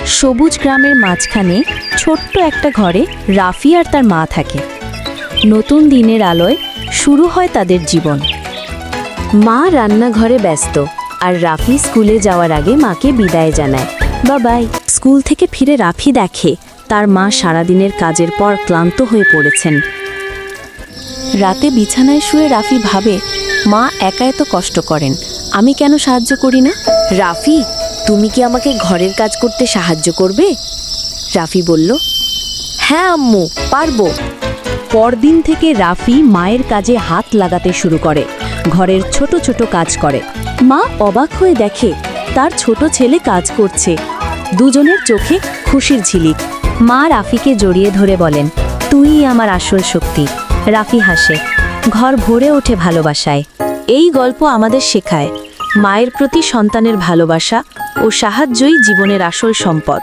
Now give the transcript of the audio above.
সবুজ গ্রামের মাঝখানে ছোট্ট একটা ঘরে রাফি আর তার মা থাকে। নতুন দিনের আলোয় শুরু হয় তাদের জীবন। মা রান্নাঘরে ব্যস্ত আর রাফি স্কুলে যাওয়ার আগে মাকে বিদায় জানায়। বাবাই। স্কুল থেকে ফিরে রাফি দেখে তার মা সারাদিনের কাজের পর ক্লান্ত হয়ে পড়েছেন। রাতে বিছানায় শুয়ে রাফি ভাবে, মা একা এত কষ্ট করেন, আমি কেন সাহায্য করি না? রাফি, তুমি কি আমাকে ঘরের কাজ করতে সাহায্য করবে? রাফি বলল, হ্যাঁ আম্মু, পারবো। পরদিন থেকে রাফি মায়ের কাজে হাত লাগাতে শুরু করে, ঘরের ছোট ছোট কাজ করে। মা অবাক হয়ে দেখে তার ছোট ছেলে কাজ করছে। দুজনের চোখে খুশির ঝিলিক। মা রাফিকে জড়িয়ে ধরে বলেন, তুই আমার আসল শক্তি। রাফি হাসে, ঘর ভরে ওঠে ভালোবাসায়। এই গল্প আমাদের শেখায়, মায়ের প্রতি সন্তানের ভালোবাসা ও সাহায্যই জীবনের আসল সম্পদ।